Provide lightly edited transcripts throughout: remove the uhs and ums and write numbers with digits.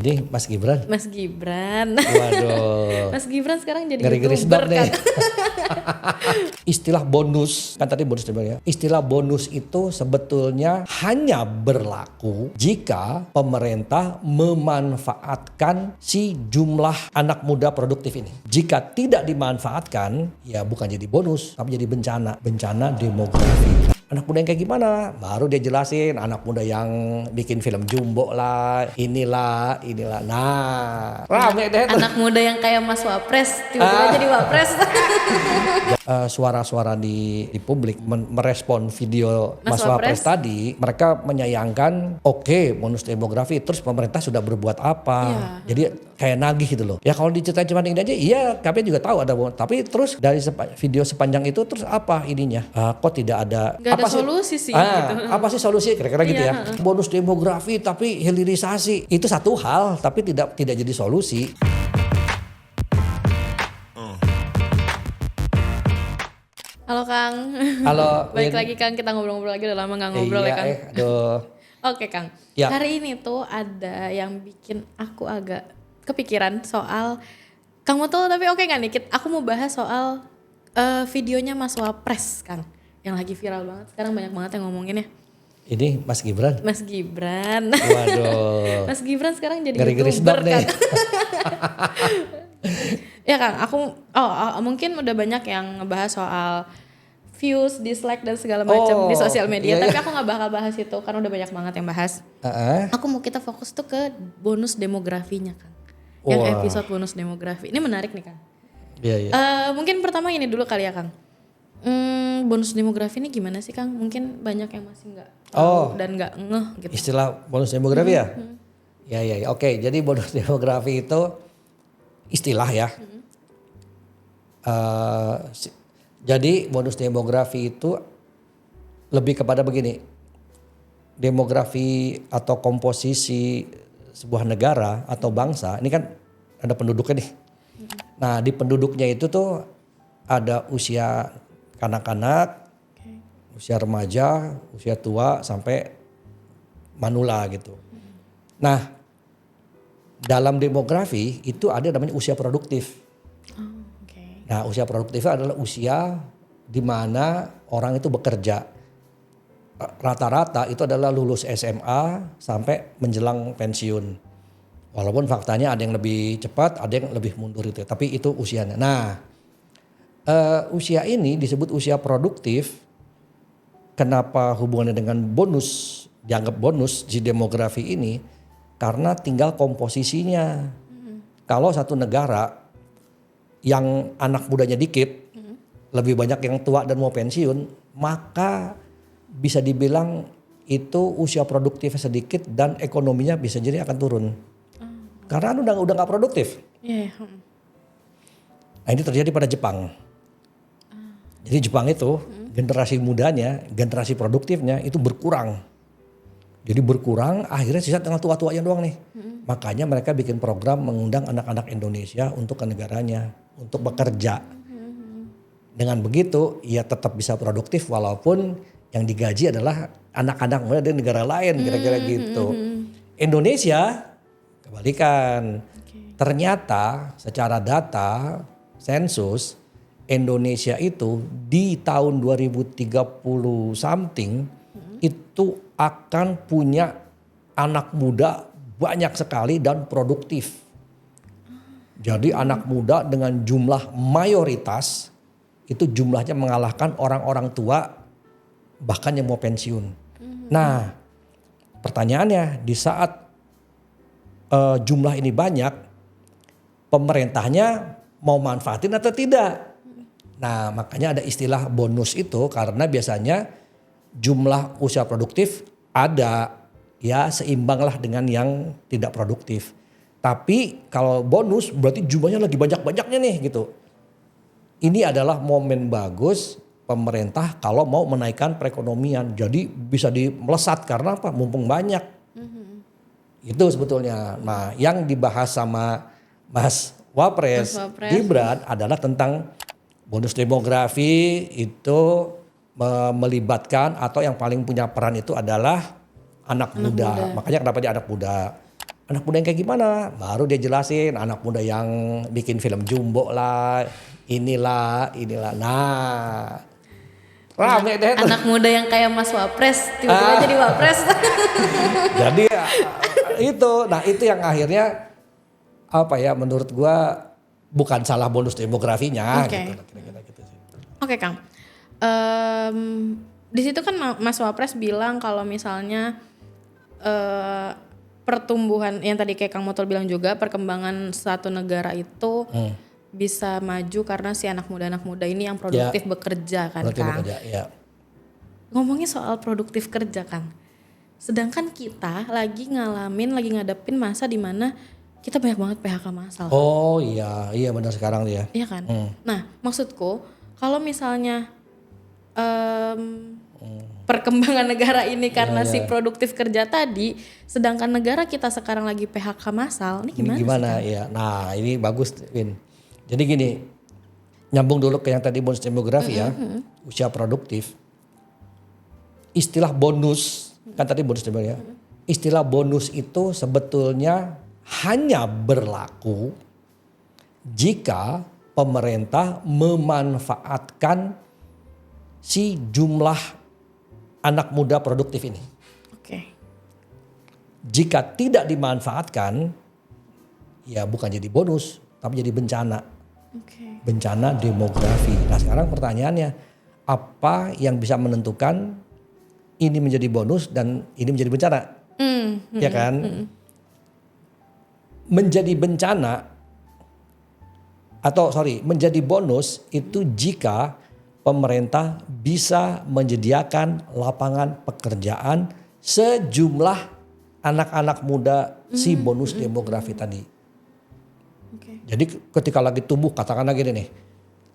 Ini Mas Gibran. Mas Gibran. Waduh. Mas Gibran sekarang jadi Ngeri-ngeri YouTuber sedap nih. kan. Istilah bonus, kan tadi bonus ya. Istilah bonus itu sebetulnya hanya berlaku jika pemerintah memanfaatkan si jumlah anak muda produktif ini. Jika tidak dimanfaatkan, ya bukan jadi bonus, tapi jadi bencana. Bencana demografi. Anak muda yang kayak gimana? Baru dia jelasin, anak muda yang bikin film Jumbo lah, inilah. Nah, rame deh tuh. Anak muda yang kayak Mas Wapres, tiba-tiba jadi Wapres. Suara-suara di publik merespon video Mas Mas Wapres Wapres tadi, mereka menyayangkan oke, bonus demografi, terus pemerintah sudah berbuat apa. Jadi kayak nagih gitu loh. Ya kalau diceritain cuma ini aja, iya kami juga tahu ada bonus. Tapi terus dari video sepanjang itu terus apa ininya? Kok tidak ada... Gak ada solusi sih gitu. Apa sih solusi kira-kira gitu ya? Bonus demografi tapi hilirisasi. Itu satu hal tapi tidak jadi solusi. Halo Kang. Halo. Baik lagi Kang, kita ngobrol-ngobrol lagi, udah lama gak ngobrol ya Kang. Aduh. Oke Kang, Ya. hari ini tuh ada yang bikin aku agak kepikiran soal Kang Mutul, tapi oke gak nih? Aku mau bahas soal videonya Mas Wapres Kang, yang lagi viral banget. Sekarang banyak banget yang ngomongin ya. Ini Mas Gibran. Mas Gibran. Waduh. Mas Gibran sekarang jadi Ngeri-ngeri sedap YouTuber kan. nih. Ya Kang, aku mungkin udah banyak yang ngebahas soal views, dislike dan segala macam di sosial media, iya. tapi aku nggak bakal bahas itu karena udah banyak banget yang bahas. Aku mau kita fokus tuh ke bonus demografinya Kang. Yang episode bonus demografi. Ini menarik nih Kang. Iya. Mungkin pertama ini dulu kali ya Kang. Bonus demografi ini gimana sih Kang? Mungkin banyak yang masih nggak tahu dan nggak ngeh gitu. Istilah bonus demografi ya? Ya. Oke, jadi bonus demografi itu istilah ya. Jadi bonus demografi itu lebih kepada begini. Demografi atau komposisi sebuah negara atau bangsa, ini kan ada penduduknya nih. Nah, di penduduknya itu tuh ada usia kanak-kanak, usia remaja, usia tua sampai manula gitu. Nah, dalam demografi itu ada namanya usia produktif. Nah, usia produktif adalah usia di mana orang itu bekerja. Rata-rata itu adalah lulus SMA sampai menjelang pensiun. Walaupun faktanya ada yang lebih cepat, ada yang lebih mundur itu. Tapi itu usianya. Nah, usia ini disebut usia produktif. Kenapa hubungannya dengan bonus, dianggap bonus di demografi ini? Karena tinggal komposisinya. Kalau satu negara yang anak mudanya dikit, lebih banyak yang tua dan mau pensiun, maka bisa dibilang itu usia produktifnya sedikit dan ekonominya bisa jadi akan turun. Karena udah nggak produktif. Nah, ini terjadi pada Jepang. Jadi Jepang itu generasi mudanya, generasi produktifnya itu berkurang. Jadi berkurang, akhirnya sisa tinggal tua-tuanya doang nih. Makanya mereka bikin program mengundang anak-anak Indonesia untuk ke negaranya, untuk bekerja. Dengan begitu, ia tetap bisa produktif walaupun yang digaji adalah anak-anak muda dari negara lain, kira-kira gitu. Indonesia kebalikan. Ternyata secara data sensus Indonesia itu di tahun 2030 something itu akan punya anak muda banyak sekali dan produktif. Jadi anak muda dengan jumlah mayoritas itu jumlahnya mengalahkan orang-orang tua bahkan yang mau pensiun. Nah, pertanyaannya di saat jumlah ini banyak, pemerintahnya mau manfaatin atau tidak? Nah, makanya ada istilah bonus itu karena biasanya jumlah usia produktif ada ya seimbanglah dengan yang tidak produktif. Tapi kalau bonus berarti jumlahnya lagi banyak-banyaknya nih gitu. Ini adalah momen bagus pemerintah kalau mau menaikkan perekonomian. Jadi bisa melesat karena apa? Mumpung banyak. Itu sebetulnya. Nah, yang dibahas sama Mas Wapres Gibran adalah tentang bonus demografi itu melibatkan atau yang paling punya peran itu adalah anak muda. Makanya kenapa dia anak muda? Anak muda yang kayak gimana? Baru dia jelasin anak muda yang bikin film Jumbo lah, inilah. Nah, rame deh tuh. Anak muda yang kayak Mas Wapres tiba-tiba jadi Wapres. Jadi nah itu yang akhirnya apa ya menurut gua bukan salah bonus demografinya Oke. gitu. Kira-kira gitu sih. Oke Kang, di situ kan Mas Wapres bilang kalau misalnya pertumbuhan yang tadi kayak Kang Motol bilang juga perkembangan satu negara itu bisa maju karena si anak muda ini yang produktif bekerja kan Produktif Kang. bekerja, ya. Ngomongin soal produktif kerja Kang, sedangkan kita lagi ngadepin masa dimana kita banyak banget PHK massal. Oh iya benar sekarang dia. Iya kan? Nah maksudku kalau misalnya perkembangan negara ini karena si produktif kerja tadi, sedangkan negara kita sekarang lagi PHK massal, ini gimana? Gimana sih, ya? Nah ini bagus Win. Jadi gini, nyambung dulu ke yang tadi bonus demografi ya, usia produktif. Istilah bonus, kan tadi bonus demografi ya. Istilah bonus itu sebetulnya hanya berlaku jika pemerintah memanfaatkan si jumlah anak muda produktif ini. Oke. Jika tidak dimanfaatkan, ya bukan jadi bonus, tapi jadi bencana. Oke. Bencana demografi. Nah sekarang pertanyaannya, apa yang bisa menentukan ini menjadi bonus dan ini menjadi bencana? Ya kan? Menjadi bencana menjadi bonus itu jika pemerintah bisa menyediakan lapangan pekerjaan sejumlah anak-anak muda si bonus demografi tadi. Oke. Jadi ketika lagi tumbuh katakanlah gini nih.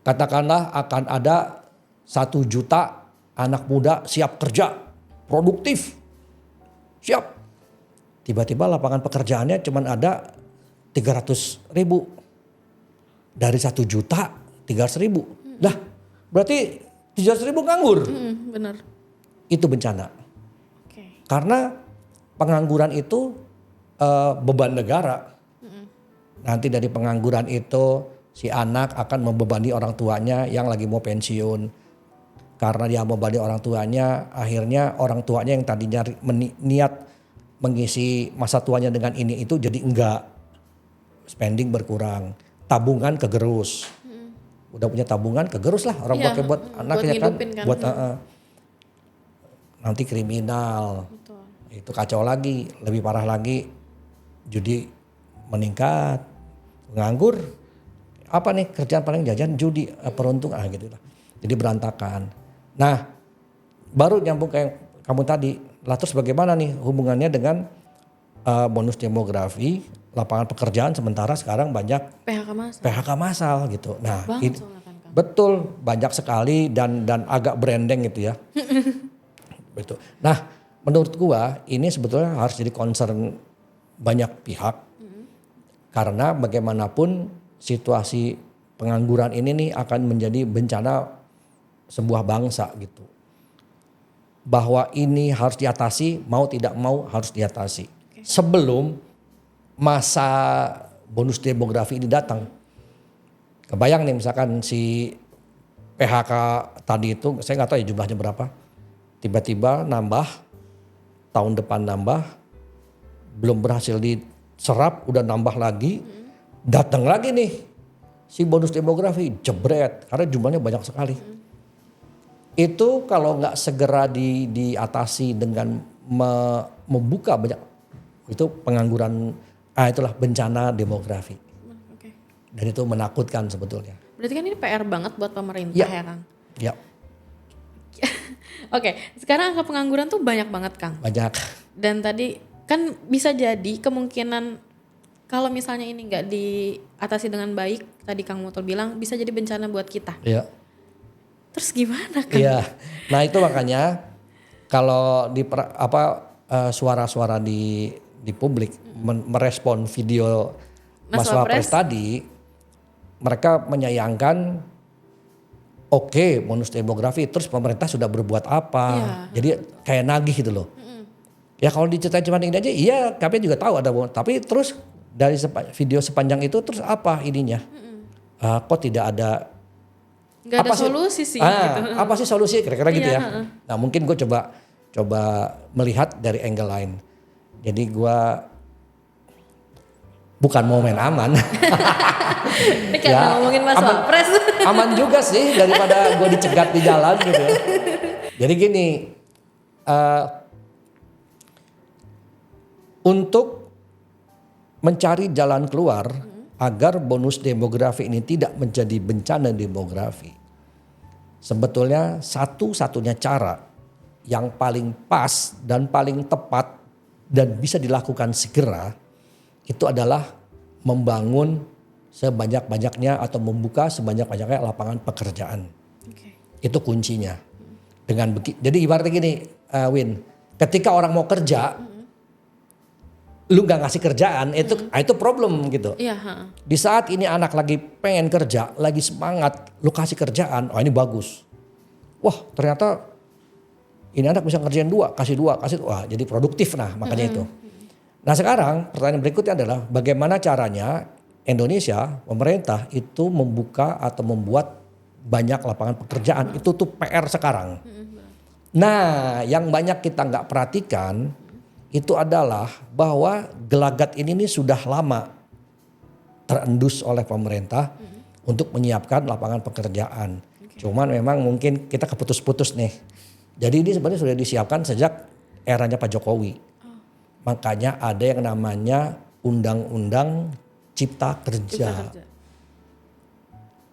Katakanlah akan ada 1 juta anak muda siap kerja, produktif, siap. Tiba-tiba lapangan pekerjaannya cuma ada 300.000. Dari 1 juta 300.000. Lah berarti 300.000 nganggur. Benar. Itu bencana. Oke. Karena pengangguran itu beban negara. Nanti dari pengangguran itu si anak akan membebani orang tuanya yang lagi mau pensiun. Karena dia membebani orang tuanya, akhirnya orang tuanya yang tadinya niat mengisi masa tuanya dengan ini itu jadi enggak. Spending berkurang, tabungan kegerus. Udah punya tabungan kegerus lah orang pakai buat anaknya kan. Buat nanti kriminal. Betul. Itu kacau lagi, lebih parah lagi judi meningkat, nganggur, apa nih kerjaan paling jajan judi, peruntung gitu lah. Jadi berantakan. Nah, baru nyambung kayak kamu tadi, lah terus bagaimana nih hubungannya dengan bonus demografi, lapangan pekerjaan sementara sekarang banyak PHK massal gitu. Nah, betul banyak sekali dan agak branding gitu ya. Betul. Nah, menurut gua ini sebetulnya harus jadi concern banyak pihak. Karena bagaimanapun situasi pengangguran ini nih akan menjadi bencana sebuah bangsa gitu. Bahwa ini harus diatasi, mau tidak mau harus diatasi. Sebelum masa bonus demografi ini datang. Kebayang nih misalkan si PHK tadi itu, saya nggak tahu ya jumlahnya berapa. Tiba-tiba nambah, tahun depan nambah, belum berhasil diserap, udah nambah lagi, datang lagi nih si bonus demografi, jebret, karena jumlahnya banyak sekali. Itu kalau nggak segera diatasi dengan membuka banyak, itu pengangguran, itulah bencana demografi. Oke. Dan itu menakutkan sebetulnya. Berarti kan ini PR banget buat pemerintah ya Kang? Ya. Oke, sekarang angka pengangguran tuh banyak banget Kang. Banyak. Dan tadi kan bisa jadi kemungkinan kalau misalnya ini nggak diatasi dengan baik, tadi Kang Motol bilang bisa jadi bencana buat kita. Iya. Terus gimana Kang? Iya. Nah itu makanya kalau suara-suara di publik merespon video Mas Wapres tadi, mereka menyayangkan bonus demografi, terus pemerintah sudah berbuat apa. Jadi kayak nagih gitu loh. Ya kalau diceritain cuma ini aja, iya kami juga tahu ada bonus. Tapi terus dari video sepanjang itu terus apa ininya? Kok tidak ada Nggak ada apa sih? solusi sih gitu. Apa sih solusi kira-kira gitu Iya, ya? Nah mungkin gue coba melihat dari angle lain. Jadi gue bukan mau main aman. Ini karena ngomongin Mas Wapres. Aman juga sih daripada gue dicegat di jalan gitu ya. Jadi gini, untuk mencari jalan keluar agar bonus demografi ini tidak menjadi bencana demografi. Sebetulnya satu-satunya cara yang paling pas dan paling tepat dan bisa dilakukan segera itu adalah membangun sebanyak-banyaknya atau membuka sebanyak-banyaknya lapangan pekerjaan. Itu kuncinya. Jadi ibaratnya gini, Win, ketika orang mau kerja, lu nggak ngasih kerjaan, itu problem gitu. Iya. Di saat ini anak lagi pengen kerja, lagi semangat, lu kasih kerjaan, oh ini bagus. Wah ternyata ini anak bisa ngerjain kasih dua, wah jadi produktif makanya itu. Nah sekarang pertanyaan berikutnya adalah bagaimana caranya Indonesia, pemerintah itu membuka atau membuat banyak lapangan pekerjaan, itu tuh PR sekarang. Nah yang banyak kita nggak perhatikan itu adalah bahwa gelagat ini nih sudah lama terendus oleh pemerintah untuk menyiapkan lapangan pekerjaan. Cuman memang mungkin kita keputus-putus nih. Jadi ini sebenarnya sudah disiapkan sejak eranya Pak Jokowi. Makanya ada yang namanya Undang-Undang Cipta Kerja.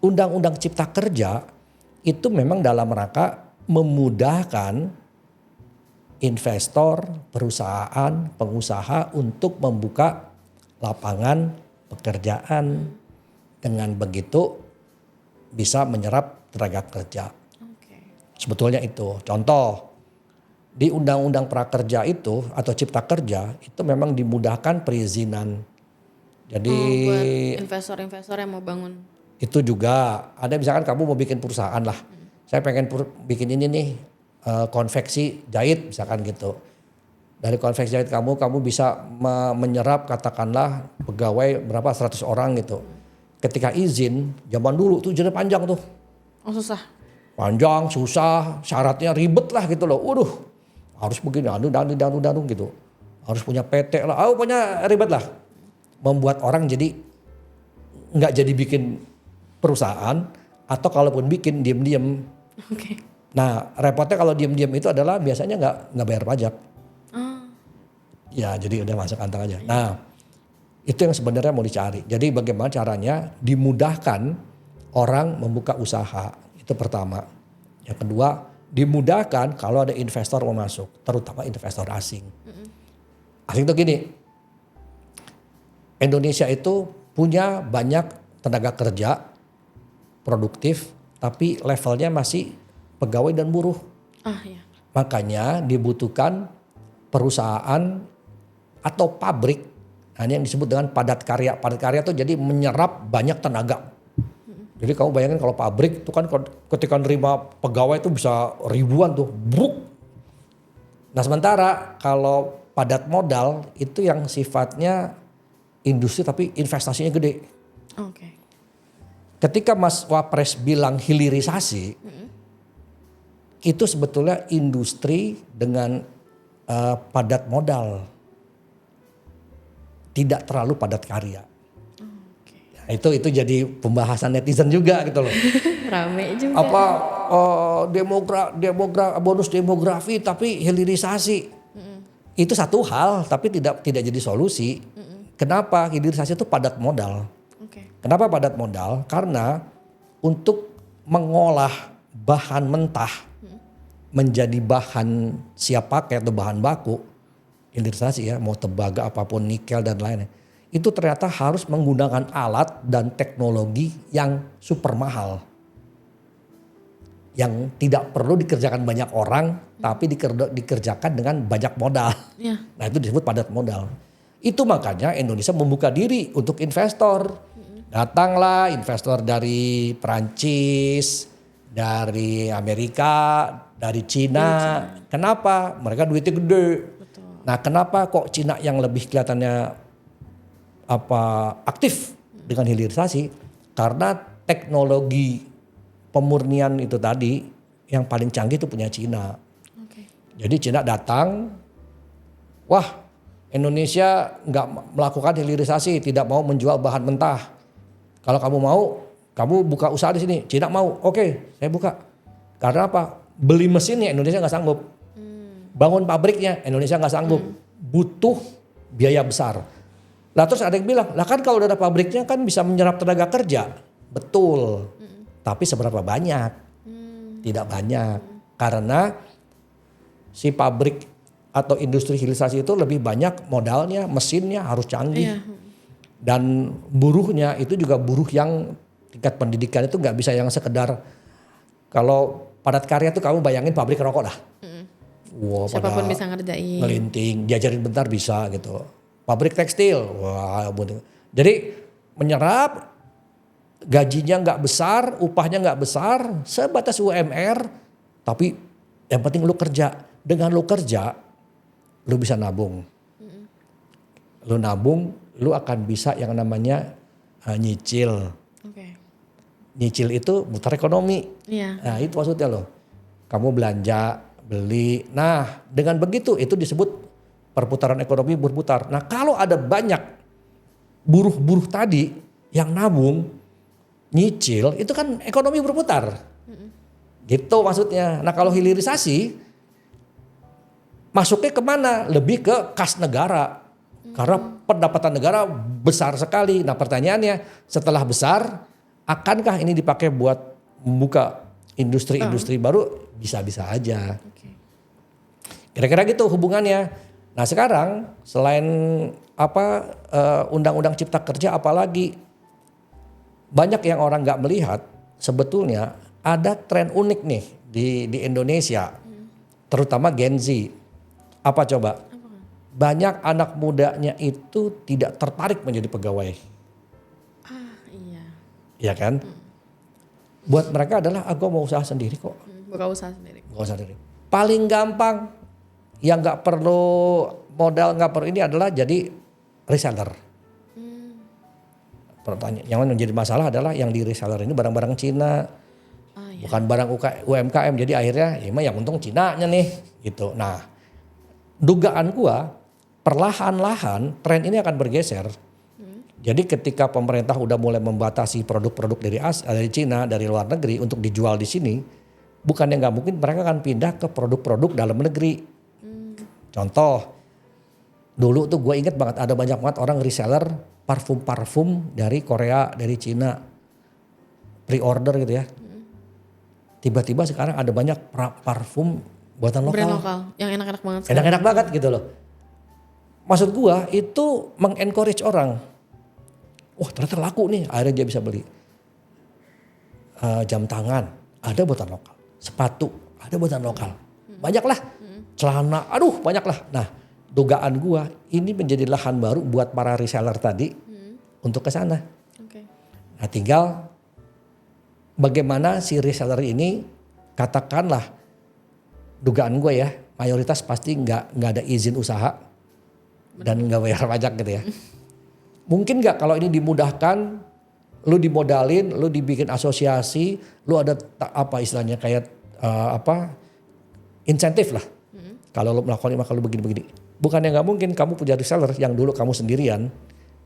Undang-Undang Cipta Kerja itu memang dalam rangka memudahkan investor, perusahaan, pengusaha untuk membuka lapangan pekerjaan. Dengan begitu bisa menyerap tenaga kerja. Sebetulnya itu. Contoh, di Undang-Undang Prakerja itu atau Cipta Kerja itu memang dimudahkan perizinan. Jadi buat investor-investor yang mau bangun. Itu juga ada misalkan kamu mau bikin perusahaan lah. Saya pengen bikin ini nih konveksi jahit misalkan gitu. Dari konveksi jahit kamu bisa menyerap katakanlah pegawai berapa 100 orang gitu. Ketika izin zaman dulu tuh jadi panjang tuh. Oh susah. Panjang, susah, syaratnya ribet lah gitu loh. Waduh, harus begini, danu gitu. Harus punya PT lah, punya ribet lah. Membuat orang jadi nggak jadi bikin perusahaan atau kalaupun bikin diem-diem. Nah repotnya kalau diem-diem itu adalah biasanya nggak bayar pajak. Ya jadi udah masuk kantong aja. Nah itu yang sebenarnya mau dicari. Jadi bagaimana caranya dimudahkan orang membuka usaha. Itu pertama. Yang kedua, dimudahkan kalau ada investor mau masuk, terutama investor asing. Asing itu gini, Indonesia itu punya banyak tenaga kerja produktif, tapi levelnya masih pegawai dan buruh. Makanya dibutuhkan perusahaan atau pabrik, nah ini yang disebut dengan padat karya. Padat karya itu jadi menyerap banyak tenaga. Jadi kamu bayangin kalau pabrik itu kan ketika nerima pegawai itu bisa ribuan tuh, bruk. Nah sementara kalau padat modal itu yang sifatnya industri tapi investasinya gede. Ketika Mas Wapres bilang hilirisasi, itu sebetulnya industri dengan padat modal, tidak terlalu padat karya. Itu jadi pembahasan netizen juga gitu loh. Rame juga. Bonus demografi tapi hilirisasi. Itu satu hal tapi tidak jadi solusi. Kenapa? Hilirisasi itu padat modal. Kenapa padat modal? Karena untuk mengolah bahan mentah menjadi bahan siap pakai atau bahan baku, hilirisasi ya, mau tembaga apapun, nikel dan lainnya. Itu ternyata harus menggunakan alat dan teknologi yang super mahal. Yang tidak perlu dikerjakan banyak orang, tapi dikerjakan dengan banyak modal. Nah itu disebut padat modal. Itu makanya Indonesia membuka diri untuk investor. Datanglah investor dari Perancis, dari Amerika, dari Cina. Kenapa? Mereka duitnya gede. Nah, kenapa kok Cina yang lebih kelihatannya aktif dengan hilirisasi? Karena teknologi pemurnian itu tadi yang paling canggih itu punya Cina. Oke. Jadi Cina datang, wah Indonesia nggak melakukan hilirisasi, tidak mau menjual bahan mentah. Kalau kamu mau, kamu buka usaha di sini. Cina mau, oke, saya buka. Karena apa? Beli mesinnya Indonesia nggak sanggup. Bangun pabriknya Indonesia nggak sanggup. Butuh biaya besar. Lah terus ada yang bilang, lah kan kalau udah ada pabriknya kan bisa menyerap tenaga kerja. Betul. Tapi seberapa banyak? Tidak banyak. Karena si pabrik atau industri hilirisasi itu lebih banyak modalnya, mesinnya harus canggih. Iya. Dan buruhnya itu juga buruh yang tingkat pendidikan itu nggak bisa yang sekedar, kalau padat karya tuh kamu bayangin pabrik rokok dah. Wah, Siapapun bisa ngerjain. ngelinting, diajarin bentar bisa gitu. Pabrik tekstil, wah. Jadi menyerap, gajinya nggak besar, upahnya nggak besar, sebatas UMR, tapi yang penting lu kerja. Dengan lu kerja, lu bisa nabung. Lu nabung, lu akan bisa yang namanya nyicil. Oke. Nyicil itu muter ekonomi. Iya. Nah itu maksudnya loh. Kamu belanja, beli. Nah dengan begitu itu disebut perputaran ekonomi berputar. Nah kalau ada banyak buruh-buruh tadi yang nabung, nyicil, itu kan ekonomi berputar. Gitu maksudnya. Nah kalau hilirisasi, masuknya kemana? Lebih ke kas negara. Karena pendapatan negara besar sekali. Nah pertanyaannya, setelah besar, akankah ini dipakai buat membuka industri-industri baru? Bisa-bisa aja. Oke. Kira-kira gitu hubungannya. Nah sekarang selain Undang-Undang Cipta Kerja, apalagi banyak yang orang nggak melihat sebetulnya ada tren unik nih di Indonesia, terutama Gen Z. Apa coba? Banyak anak mudanya itu tidak tertarik menjadi pegawai, Iya. ya kan? Buat mereka adalah aku mau usaha sendiri kok. Buka usaha sendiri. Buka usaha sendiri. Paling gampang yang nggak perlu modal, nggak perlu ini adalah jadi reseller. Pertanyaan yang menjadi masalah adalah yang di reseller ini barang-barang Cina, Iya. bukan barang UMKM. Jadi akhirnya ya yang untung Cinanya nih gitu. Nah dugaan gua perlahan-lahan tren ini akan bergeser. Jadi ketika pemerintah udah mulai membatasi produk-produk dari Cina, dari luar negeri untuk dijual di sini, bukannya nggak mungkin mereka akan pindah ke produk-produk dalam negeri. Contoh, dulu tuh gue inget banget ada banyak banget orang reseller parfum-parfum dari Korea, dari Cina, pre-order gitu ya. Tiba-tiba sekarang ada banyak parfum buatan lokal. Brand lokal yang enak-enak banget. Enak-enak banget gitu loh. Maksud gue itu mengencourage orang. Wah ternyata laku nih, akhirnya dia bisa beli. Jam tangan, ada buatan lokal. Sepatu, ada buatan lokal. Banyak lah. Celana, aduh banyak lah. Nah dugaan gua ini menjadi lahan baru buat para reseller tadi untuk ke sana. Oke. Nah tinggal bagaimana si reseller ini, katakanlah dugaan gue ya, mayoritas pasti nggak ada izin usaha dan nggak bayar pajak gitu ya. Mungkin nggak kalau ini dimudahkan, lu dimodalin, lu dibikin asosiasi, lu ada istilahnya kayak insentif lah. Kalau lu melakukan ini maka lu begini-begini. Bukannya nggak mungkin kamu punya reseller yang dulu kamu sendirian,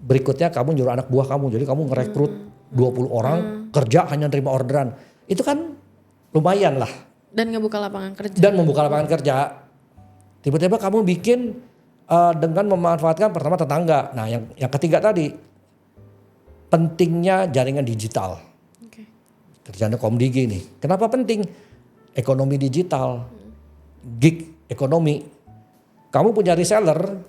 berikutnya kamu nyuruh anak buah kamu, jadi kamu ngerekrut 20 orang kerja hanya terima orderan. Itu kan lumayan lah. Dan ngebuka lapangan kerja. Dan membuka lapangan kerja. Tiba-tiba kamu bikin dengan memanfaatkan pertama tetangga. Nah yang ketiga tadi, pentingnya jaringan digital. Oke. Kerjaan Komdigi nih. Kenapa penting? Ekonomi digital, gig ekonomi. Kamu punya reseller,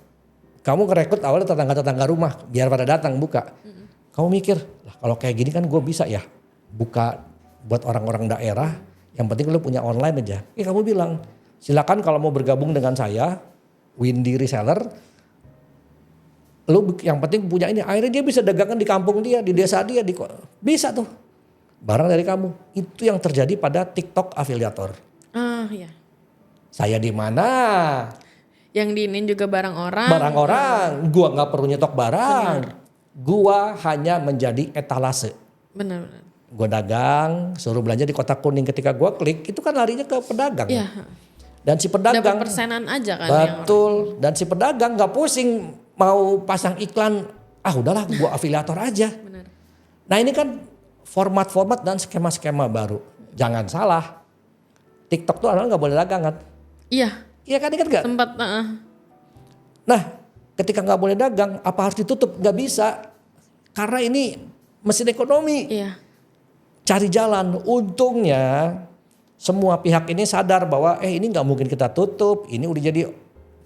kamu ngerekrut awalnya tetangga-tetangga rumah biar pada datang buka. Kamu mikir, lah kalau kayak gini kan gue bisa ya buka buat orang-orang daerah. Yang penting lu punya online aja. Kamu bilang, silakan kalau mau bergabung dengan saya, Windy Reseller. Lu yang penting punya ini. Akhirnya dia bisa dagangkan di kampung dia, di desa dia, bisa tuh. Barang dari kamu. Itu yang terjadi pada TikTok afiliator. Iya. Saya di mana? Yang diinin juga barang orang. Barang orang, gua nggak perlu nyetok barang. Gua hanya menjadi etalase. Benar-benar. Gua dagang, suruh belanja di kotak kuning, ketika gua klik itu kan larinya ke pedagang. Iya. Dan si pedagang Dapat persenan aja kan yang betul, dan si pedagang nggak pusing mau pasang iklan, udahlah gua afiliator aja. Benar. Nah ini kan format-format dan skema-skema baru. Jangan salah, TikTok tuh adalah nggak boleh dagang kan? Iya, Iya kan, ingat nggak? sempat Nah ketika nggak boleh dagang, apa harus ditutup? Nggak bisa, karena ini mesin ekonomi. iya. Cari jalan, untungnya semua pihak ini sadar bahwa ini nggak mungkin kita tutup, ini udah jadi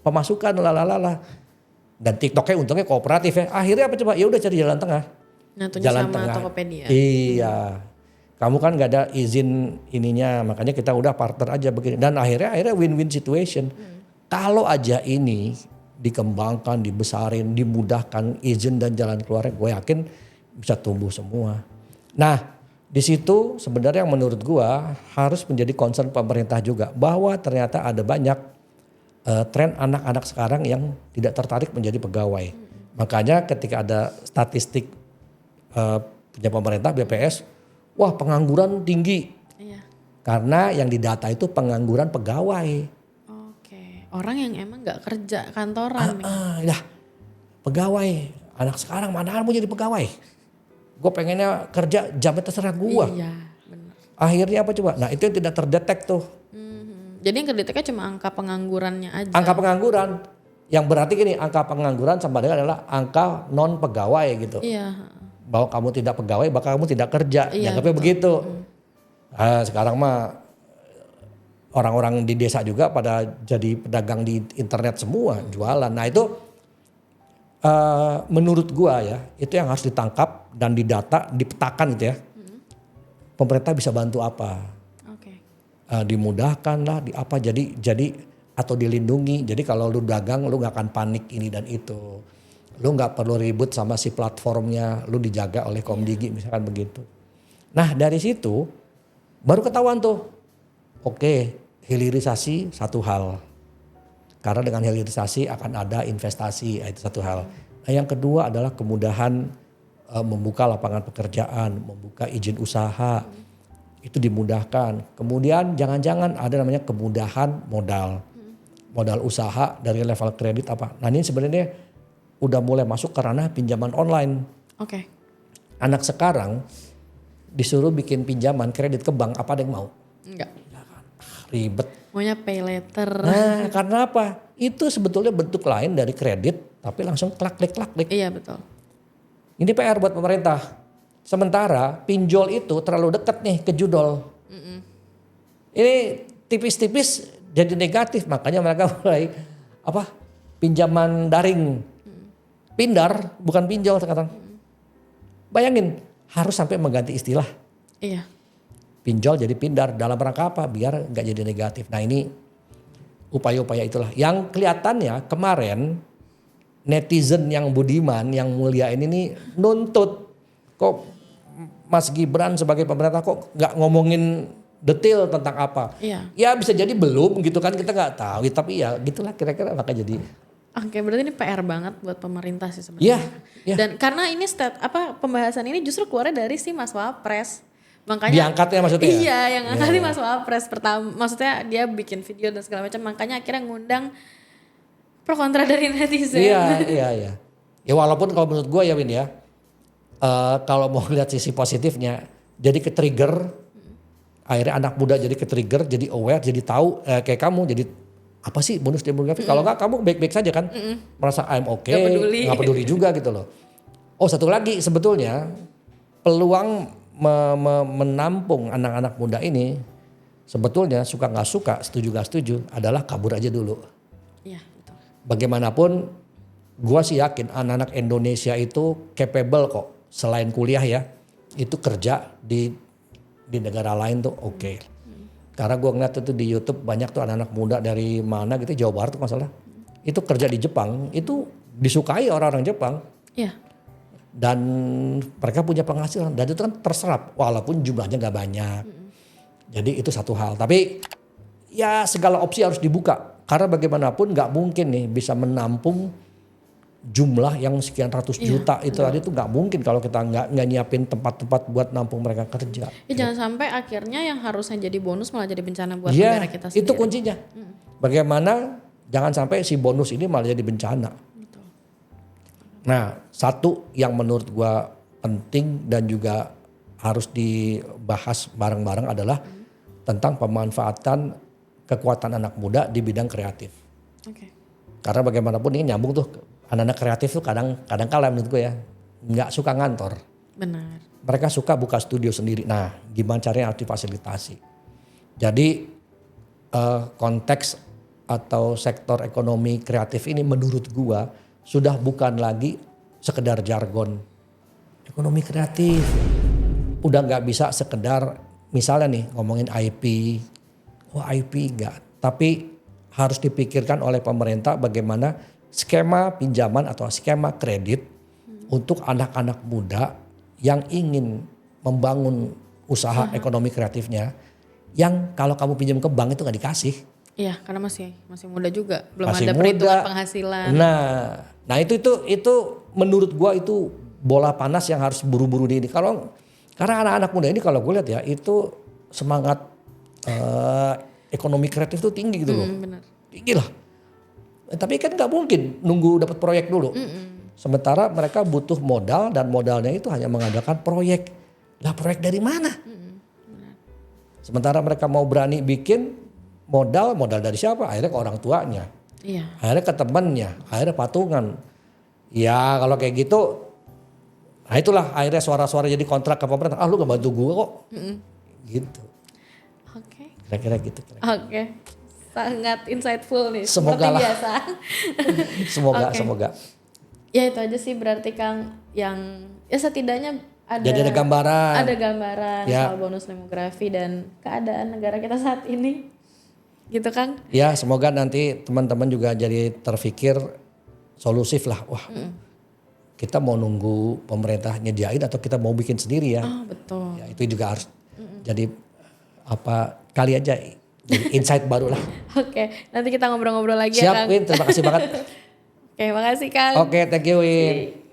pemasukan lalalala. Dan TikToknya untungnya kooperatif ya. Akhirnya apa coba? Ya udah cari jalan tengah. Nyatunya Jalan sama tengah. Tokopedia. Iya. Kamu kan nggak ada izin ininya, makanya kita udah partner aja begini. Dan akhirnya win-win situation. Kalau aja ini dikembangkan, dibesarin, dimudahkan izin dan jalan keluarnya, gue yakin bisa tumbuh semua. Nah, di situ sebenarnya yang menurut gua harus menjadi concern pemerintah juga, bahwa ternyata ada banyak tren anak-anak sekarang yang tidak tertarik menjadi pegawai. Makanya ketika ada statistik punya pemerintah BPS, wah pengangguran tinggi. Iya. Karena yang didata itu pengangguran pegawai. Oke. Orang yang emang nggak kerja kantoran. Ya pegawai, anak sekarang mana mau jadi pegawai? Gue pengennya kerja jamnya terserah gue. Iya, benar. Akhirnya apa coba? Nah itu yang tidak terdetek tuh. Jadi yang kedeteknya cuma angka penganggurannya aja. Angka pengangguran. Yang berarti gini, angka pengangguran sama dengan adalah angka non pegawai gitu. Iya. Bahwa kamu tidak pegawai, bahkan kamu tidak kerja. Iya, Dianggapnya begitu. Sekarang mah orang-orang di desa juga pada jadi pedagang di internet semua, jualan. Nah itu menurut gua ya, itu yang harus ditangkap dan didata, dipetakan gitu ya. Pemerintah bisa bantu apa? Oke. Dimudahkan lah, di apa jadi atau dilindungi. Jadi kalau lu dagang, lu nggak akan panik ini dan itu. Lu nggak perlu ribut sama si platformnya, lu dijaga oleh Komdigi misalkan begitu. Nah dari situ baru ketahuan tuh, oke, hilirisasi satu hal. Karena dengan hilirisasi akan ada investasi, itu satu hal. Nah yang kedua adalah kemudahan membuka lapangan pekerjaan, membuka izin usaha, itu dimudahkan. Kemudian jangan-jangan ada namanya kemudahan modal usaha dari level kredit apa. Nah ini sebenarnya udah mulai masuk ke ranah pinjaman online. Oke. Anak sekarang disuruh bikin pinjaman kredit ke bank, apa ada yang mau? Enggak. Ribet. Maunya pay later. Nah karena apa? Itu sebetulnya bentuk lain dari kredit tapi langsung klik. Iya betul. Ini PR buat pemerintah. Sementara pinjol itu terlalu dekat nih ke judol. Ini tipis-tipis jadi negatif, makanya mereka mulai pinjaman daring. Pindar bukan pinjol sekarang. Bayangin harus sampai mengganti istilah. Iya. Pinjol jadi pindar, dalam rangka apa? Biar nggak jadi negatif. Nah ini upaya-upaya itulah. Yang kelihatannya kemarin netizen yang budiman, yang mulia ini nih nuntut. Kok Mas Gibran sebagai pemerintah kok nggak ngomongin detail tentang apa? Iya. Ya bisa jadi belum gitu kan, kita nggak tahu. Tapi ya gitulah kira-kira makanya jadi. Oke, berarti ini PR banget buat pemerintah sih sebenarnya. Iya. Dan karena ini pembahasan ini justru keluarnya dari si Mas Wapres. Makanya Diangkatnya maksudnya? Iya, yang angkatnya Mas Wapres pertama. Maksudnya dia bikin video dan segala macam, makanya akhirnya ngundang pro kontra dari netizen. Iya. Ya walaupun kalau menurut gue ya Win ya, kalau mau lihat sisi positifnya, jadi ke-trigger, akhirnya anak muda jadi ke-trigger, jadi aware, jadi tahu kayak kamu jadi apa sih bonus demografi? Kalau enggak kamu baik-baik saja kan, merasa I'm okay, nggak peduli juga gitu loh. Oh satu lagi sebetulnya peluang menampung anak-anak muda ini sebetulnya suka nggak suka, setuju nggak setuju adalah kabur aja dulu. Iya betul. Bagaimanapun gua sih yakin anak-anak Indonesia itu capable kok, selain kuliah ya, itu kerja di negara lain tuh oke. Karena gua ngeliat itu di YouTube banyak tuh anak-anak muda dari mana gitu, Jawa Barat tuh masalah. Itu kerja di Jepang, itu disukai orang-orang Jepang. Iya. Dan mereka punya penghasilan dan itu kan terserap walaupun jumlahnya nggak banyak. Jadi itu satu hal. Tapi ya segala opsi harus dibuka. karena bagaimanapun nggak mungkin nih bisa menampung jumlah yang sekian ratus juta itu tadi tuh nggak mungkin kalau kita nggak nyiapin tempat-tempat buat nampung mereka kerja. Ya jangan sampai akhirnya yang harusnya jadi bonus malah jadi bencana buat Iya, negara kita sendiri. itu kuncinya. Bagaimana jangan sampai si bonus ini malah jadi bencana. Betul. Nah, satu yang menurut gua penting dan juga harus dibahas bareng-bareng adalah tentang pemanfaatan kekuatan anak muda di bidang kreatif. Oke. Karena bagaimanapun ini nyambung tuh, anak-anak kreatif tuh kadang kala menurut gue ya nggak suka ngantor. Benar. Mereka suka buka studio sendiri. Nah, gimana caranya harus difasilitasi. Jadi konteks atau sektor ekonomi kreatif ini menurut gua sudah bukan lagi sekedar jargon. Ekonomi kreatif udah nggak bisa sekedar misalnya nih ngomongin IP. Wah IP enggak. Tapi harus dipikirkan oleh pemerintah bagaimana skema pinjaman atau skema kredit untuk anak-anak muda yang ingin membangun usaha ekonomi kreatifnya yang kalau kamu pinjam ke bank itu nggak dikasih. Iya, karena masih muda juga, belum Masih ada muda. perhitungan penghasilan. Nah itu menurut gua itu bola panas yang harus buru-buru di ini. Karena anak-anak muda ini kalau gue lihat ya itu semangat ekonomi kreatif itu tinggi gitu loh. Benar. Tinggi lah. Tapi kan nggak mungkin nunggu dapat proyek dulu. Sementara mereka butuh modal dan modalnya itu hanya mengadakan proyek. Lah proyek dari mana? Sementara mereka mau berani bikin modal dari siapa? Akhirnya ke orang tuanya. Iya. Akhirnya ke temannya, akhirnya patungan. Ya kalau kayak gitu, nah itulah akhirnya suara-suara jadi kontrak ke pemerintah. Ah lu gak bantu gue kok. Gitu. Oke. Kira-kira gitu. Oke. Sangat insightful nih. Semoga seperti lah. biasa. Oke. Semoga. Ya itu aja sih berarti Kang yang ya setidaknya Jadi ada gambaran. Ada gambaran Ya. soal bonus demografi dan keadaan negara kita saat ini. Gitu Kang. Ya semoga nanti teman-teman juga jadi terfikir solusif lah. Wah kita mau nunggu pemerintah nyediain atau kita mau bikin sendiri ya. Oh betul. Ya itu juga harus jadi kali aja jadi insight baru lah. Oke, nanti kita ngobrol-ngobrol lagi ya Siap Kang. Win, terima kasih banget. Oke, makasih Kang. Oke, thank you Win.